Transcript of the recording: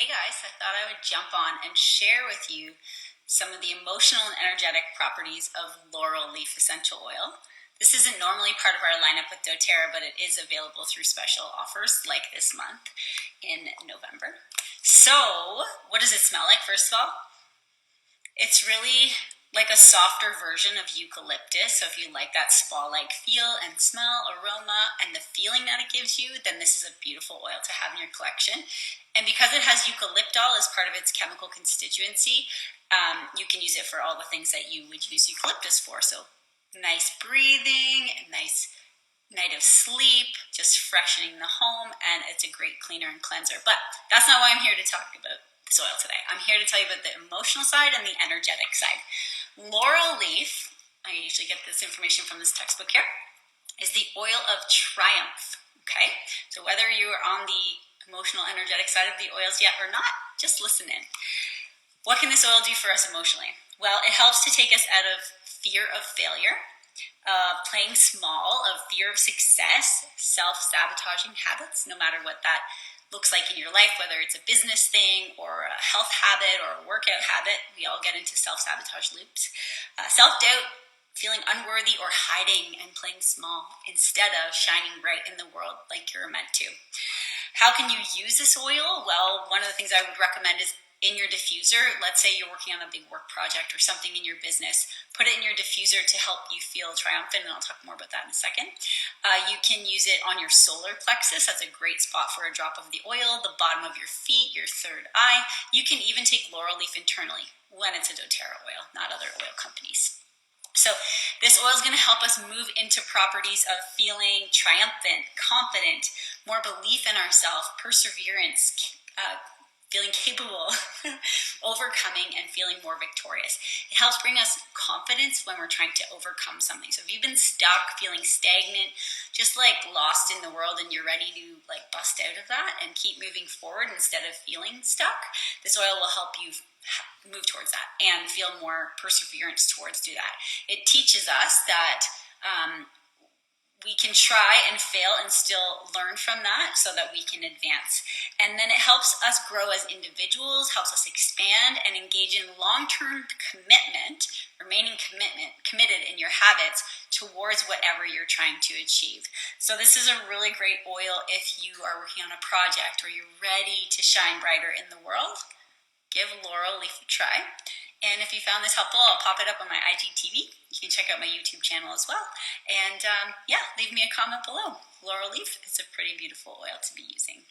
Hey guys, I thought I would jump on and share with you some of the emotional and energetic properties of Laurel Leaf essential oil. This isn't normally part of our lineup with doTERRA, but it is available through special offers like this month in November. So, what does it smell like, first of all? It's really like a softer version of eucalyptus. So if you like that spa-like feel and smell, aroma, and the feeling that it gives you, then this is a beautiful oil to have in your collection. And because it has eucalyptol as part of its chemical constituency, you can use it for all the things that you would use eucalyptus for. So nice breathing, nice night of sleep, just freshening the home, and it's a great cleaner and cleanser. But that's not why I'm here to talk about this oil today. I'm here to tell you about the emotional side and the energetic side. Laurel Leaf, I usually get this information from this textbook here, is the oil of triumph, okay? So whether you are on the emotional, energetic side of the oils yet or not, just listen in. What can this oil do for us emotionally? Well, it helps to take us out of fear of failure, playing small, of fear of success, self-sabotaging habits, no matter what that looks like in your life, whether it's a business thing or a health habit or a workout habit. We all get into self-sabotage loops. Self-doubt, feeling unworthy or hiding and playing small instead of shining bright in the world like you're meant to. How can you use this oil? Well, one of the things I would recommend is in your diffuser. Let's say you're working on a big work project or something in your business, put it in your diffuser to help you feel triumphant, and I'll talk more about that in a second. You can use it on your solar plexus. That's a great spot for a drop of the oil, the bottom of your feet, your third eye. You can even take Laurel Leaf internally when it's a doTERRA oil, not other oil companies. So this oil is going to help us move into properties of feeling triumphant, confident, more belief in ourselves, perseverance, feeling capable, overcoming, and feeling more victorious. It helps bring us confidence when we're trying to overcome something. So if you've been stuck, feeling stagnant, just like lost in the world, and you're ready to like bust out of that and keep moving forward instead of feeling stuck, this oil will help you move towards that and feel more perseverance towards do that. It teaches us that we can try and fail and still learn from that so that we can advance. And then it helps us grow as individuals, helps us expand and engage in long-term commitment, committed in your habits towards whatever you're trying to achieve. So this is a really great oil if you are working on a project or you're ready to shine brighter in the world. Give Laurel Leaf a try. And if you found this helpful, I'll pop it up on my IGTV. You can check out my YouTube channel as well. And yeah, leave me a comment below. Laurel Leaf is a pretty beautiful oil to be using.